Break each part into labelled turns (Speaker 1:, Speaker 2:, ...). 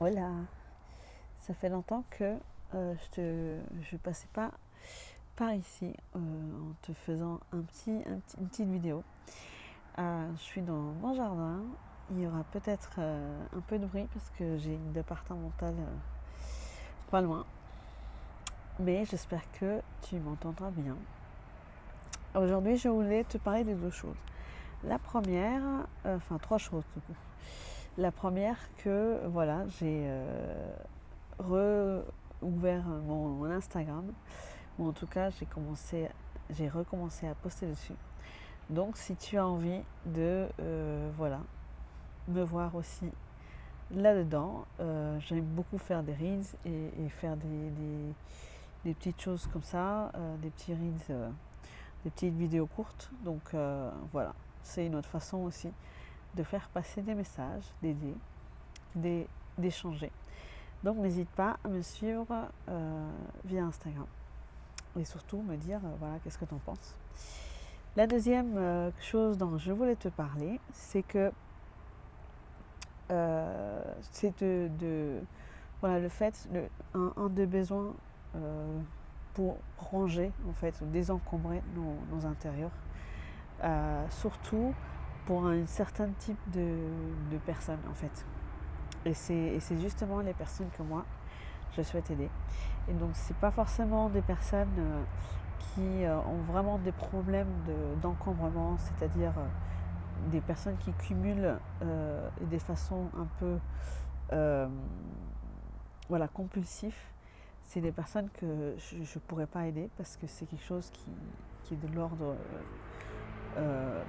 Speaker 1: Hola, ça fait longtemps que je passais pas par ici en te faisant une petite vidéo. Je suis dans mon jardin. Il y aura peut-être un peu de bruit parce que j'ai une départementale pas loin. Mais j'espère que tu m'entendras bien. Aujourd'hui, je voulais te parler de deux choses. La première, enfin trois choses du coup. La première que voilà, j'ai ouvert mon Instagram, ou en tout cas j'ai recommencé à poster dessus. Donc si tu as envie de voilà, me voir aussi là-dedans, j'aime beaucoup faire des reels et faire des petites choses comme ça, des petits reels, des petites vidéos courtes. Donc voilà, c'est une autre façon aussi de faire passer des messages, d'échanger. Donc n'hésite pas à me suivre via Instagram et surtout me dire voilà, qu'est-ce que tu en penses. La deuxième chose dont je voulais te parler, c'est que c'est voilà, le fait, un des besoins pour ranger, en fait, désencombrer nos intérieurs, surtout pour un certain type de personnes, en fait. Et c'est justement les personnes que moi, je souhaite aider. Et donc, c'est pas forcément des personnes qui ont vraiment des problèmes d'encombrement, c'est-à-dire des personnes qui cumulent des façons un peu voilà, compulsives. C'est des personnes que je ne pourrais pas aider parce que c'est quelque chose qui est de l'ordre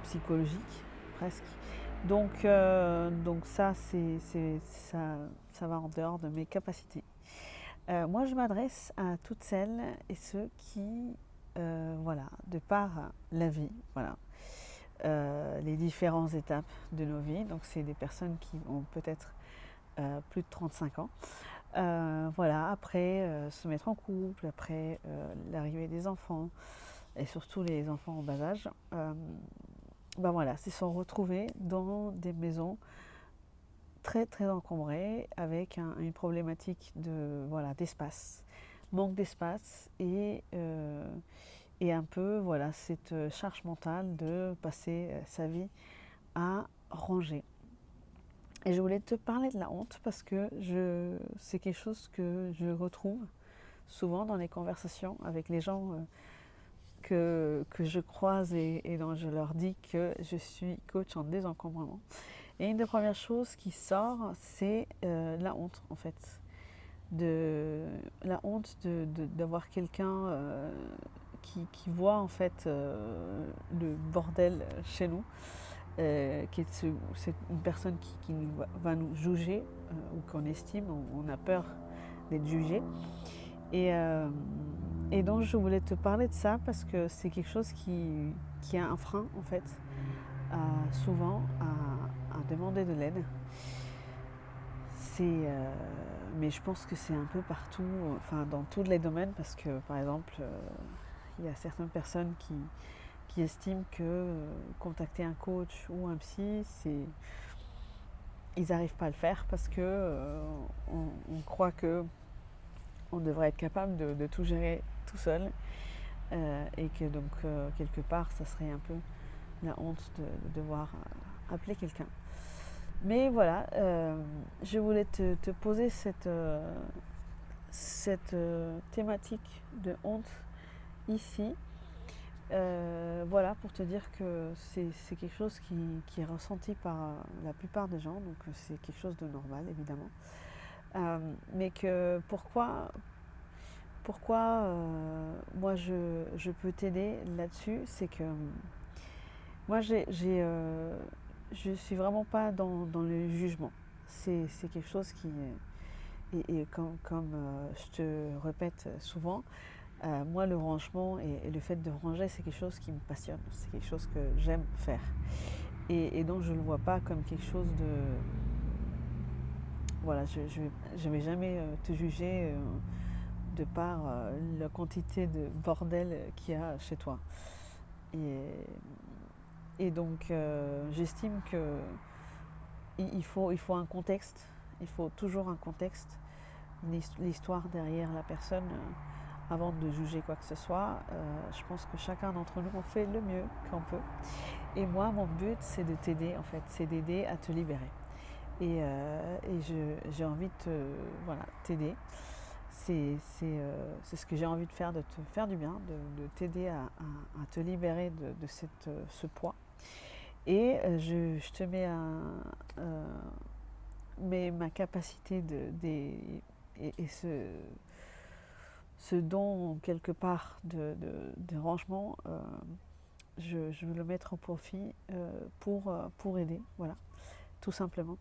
Speaker 1: psychologique, presque. Donc ça, ça va en dehors de mes capacités. Moi, je m'adresse à toutes celles et ceux qui, voilà, de par la vie, voilà, les différentes étapes de nos vies. Donc, c'est des personnes qui ont peut-être plus de 35 ans. Voilà, après se mettre en couple, après l'arrivée des enfants, et surtout les enfants en bas âge, ben voilà, se sont retrouvés dans des maisons très très encombrées avec une problématique voilà, d'espace, manque d'espace et un peu voilà, cette charge mentale de passer sa vie à ranger. Et je voulais te parler de la honte parce que c'est quelque chose que je retrouve souvent dans les conversations avec les gens que je croise et dont je leur dis que je suis coach en désencombrement. Et une des premières choses qui sort, c'est la honte en fait. La honte d'avoir quelqu'un qui voit en fait le bordel chez nous, c'est une personne qui va nous juger ou qu'on estime, on a peur d'être jugé. Et donc je voulais te parler de ça parce que c'est quelque chose qui a un frein en fait, souvent à demander de l'aide. Mais je pense que c'est un peu partout, enfin dans tous les domaines, parce que par exemple, il y a certaines personnes qui estiment que contacter un coach ou un psy, ils n'arrivent pas à le faire parce que on croit que on devrait être capable de tout gérer tout seul et que donc quelque part, ça serait un peu la honte de devoir appeler quelqu'un. Mais voilà, je voulais te poser cette thématique de honte ici. Voilà, pour te dire que c'est quelque chose qui est ressenti par la plupart des gens, donc c'est quelque chose de normal évidemment. Mais que pourquoi moi je peux t'aider là-dessus, c'est que moi je suis vraiment pas dans le jugement. C'est quelque chose qui et comme je te répète souvent, moi le rangement et le fait de ranger, c'est quelque chose qui me passionne, c'est quelque chose que j'aime faire. Et donc je ne le vois pas comme quelque chose de... Voilà, je vais jamais te juger de par la quantité de bordel qu'il y a chez toi. Et, et donc j'estime que il faut un contexte Il faut toujours un contexte, l'histoire derrière la personne avant de juger quoi que ce soit. Je pense que chacun d'entre nous, on fait le mieux qu'on peut. Et moi, mon but, c'est de t'aider, en fait, c'est d'aider à te libérer. Et j'ai envie de t'aider. C'est ce que j'ai envie de faire, de te faire du bien, de t'aider à te libérer de ce poids. Et je te mets ma capacité et ce don quelque part de rangement, je veux le mettre au profit pour aider, voilà, tout simplement.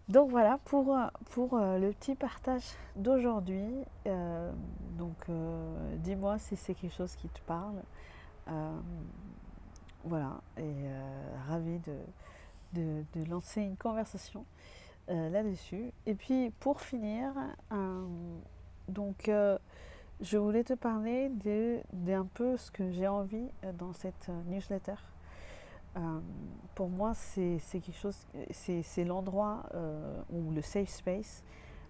Speaker 1: Donc voilà pour le petit partage d'aujourd'hui. Dis-moi si c'est quelque chose qui te parle. Voilà, et ravie de lancer une conversation là-dessus. Et puis pour finir, je voulais te parler d'un peu ce que j'ai envie dans cette newsletter. Pour moi, c'est quelque chose, c'est l'endroit ou le safe space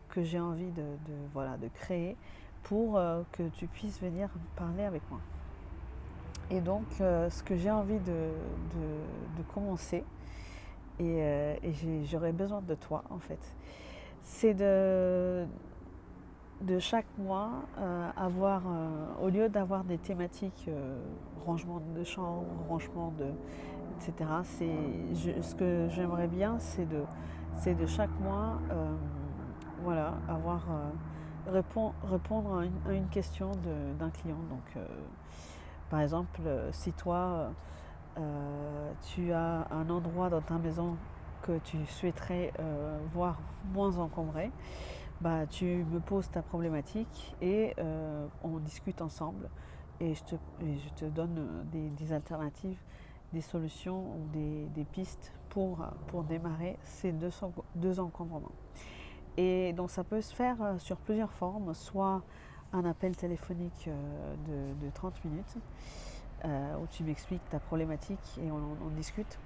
Speaker 1: que j'ai envie de créer pour que tu puisses venir parler avec moi. Et donc, ce que j'ai envie de commencer, et j'aurais besoin de toi en fait, c'est de chaque mois avoir, au lieu d'avoir des thématiques rangement de chambre, rangement etc. Ce que j'aimerais bien, c'est de chaque mois avoir répondre à une question d'un client. Donc par exemple, si toi tu as un endroit dans ta maison que tu souhaiterais voir moins encombré, bah, tu me poses ta problématique et on discute ensemble et je te donne des alternatives, des solutions ou des pistes pour démarrer ces deux encombrements. Et donc ça peut se faire sur plusieurs formes, soit un appel téléphonique de 30 minutes où tu m'expliques ta problématique et on discute,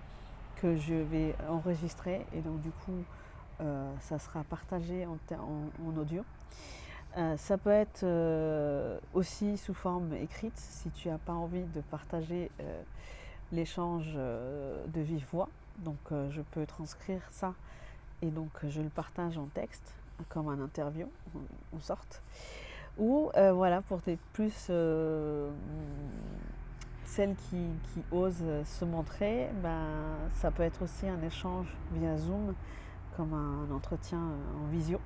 Speaker 1: que je vais enregistrer et donc du coup ça sera partagé en audio. Ça peut être aussi sous forme écrite si tu n'as pas envie de partager l'échange de vive voix. Donc je peux transcrire ça et donc je le partage en texte comme un interview en sorte. Ou voilà, pour tes plus celles qui osent se montrer, ben, ça peut être aussi un échange via Zoom comme un entretien en visio.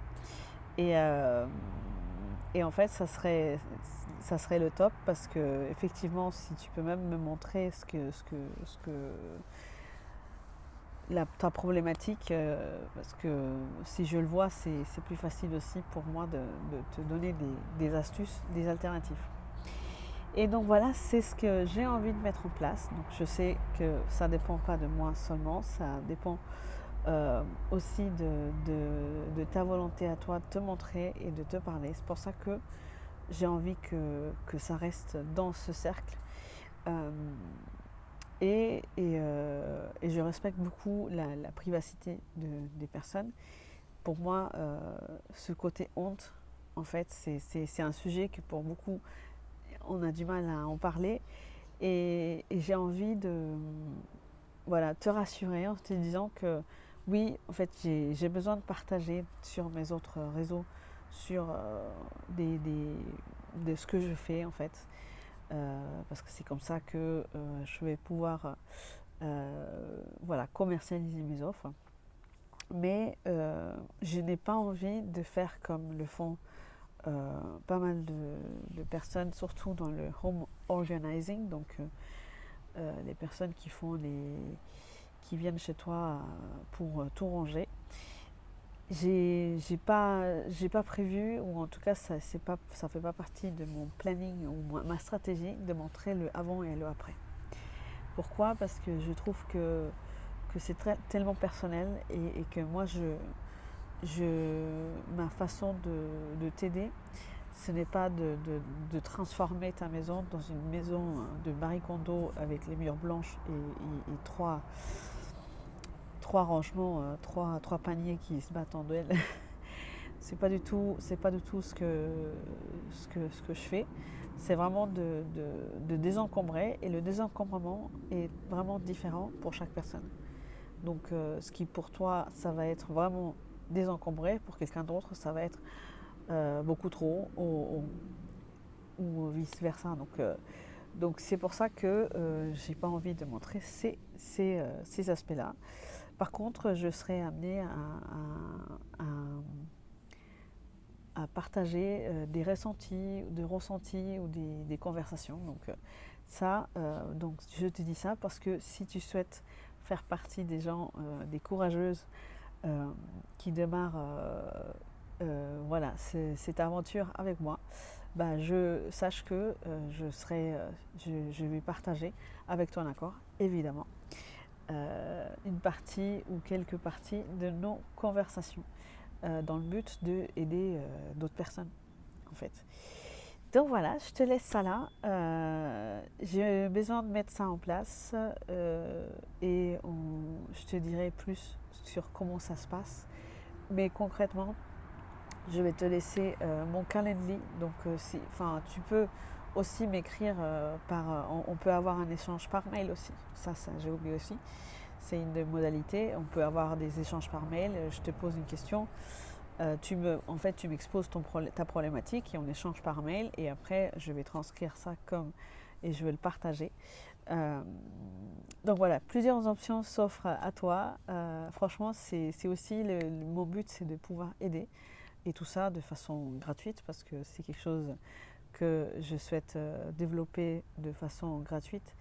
Speaker 1: Et en fait, ça serait le top parce que effectivement, si tu peux même me montrer ta problématique, parce que si je le vois, c'est plus facile aussi pour moi de te donner des astuces, des alternatives. Et donc voilà, c'est ce que j'ai envie de mettre en place. Donc je sais que ça ne dépend pas de moi seulement, ça dépend aussi de ta volonté à toi de te montrer et de te parler. C'est pour ça que j'ai envie que ça reste dans ce cercle. Et je respecte beaucoup la privacité des personnes. Pour moi, ce côté honte, en fait, c'est un sujet que pour beaucoup, on a du mal à en parler. Et j'ai envie de te rassurer en te disant que oui, en fait, j'ai besoin de partager sur mes autres réseaux, sur de ce que je fais, en fait. Parce que c'est comme ça que je vais pouvoir commercialiser mes offres. Mais je n'ai pas envie de faire comme le font pas mal de personnes, surtout dans le home organizing, donc les personnes qui viennent chez toi pour tout ranger. J'ai pas prévu, ou en tout cas ça fait pas partie de mon planning ou ma stratégie de montrer le avant et le après. Pourquoi? Parce que je trouve que c'est tellement personnel et que moi ma façon de t'aider, ce n'est pas de transformer ta maison dans une maison de Marie Kondo avec les murs blanches et trois trois rangements, trois paniers qui se battent en duel. C'est pas du tout ce que je fais. C'est vraiment de désencombrer, et le désencombrement est vraiment différent pour chaque personne. Donc ce qui pour toi, ça va être vraiment désencombré, pour quelqu'un d'autre, ça va être beaucoup trop, ou vice-versa. Donc c'est pour ça que j'ai pas envie de montrer ces aspects-là. Par contre, je serai amenée à partager des ressentis ou des conversations. Donc je te dis ça parce que si tu souhaites faire partie des gens, des courageuses qui démarrent voilà, cette aventure avec moi, bah, sache que je vais partager avec ton accord, évidemment, une partie ou quelques parties de nos conversations, dans le but d'aider d'autres personnes, en fait. Donc voilà, je te laisse ça là. J'ai besoin de mettre ça en place, je te dirai plus sur comment ça se passe. Mais concrètement, je vais te laisser mon Calendly. Donc, tu peux aussi m'écrire on peut avoir un échange par mail aussi. Ça j'ai oublié aussi. C'est une des modalités. On peut avoir des échanges par mail. Je te pose une question. Tu m'exposes ta problématique et on échange par mail. Et après, je vais transcrire ça et je vais le partager. Donc voilà, plusieurs options s'offrent à toi. Franchement, c'est aussi mon but, c'est de pouvoir aider. Et tout ça de façon gratuite, parce que c'est quelque chose que je souhaite développer de façon gratuite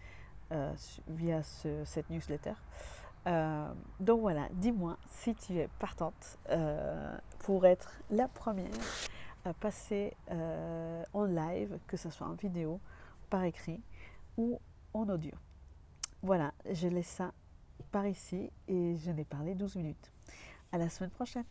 Speaker 1: via cette newsletter. Donc voilà, dis-moi si tu es partante pour être la première à passer en live, que ce soit en vidéo, par écrit ou en audio. Voilà, je laisse ça par ici et je n'ai parlé 12 minutes. À la semaine prochaine.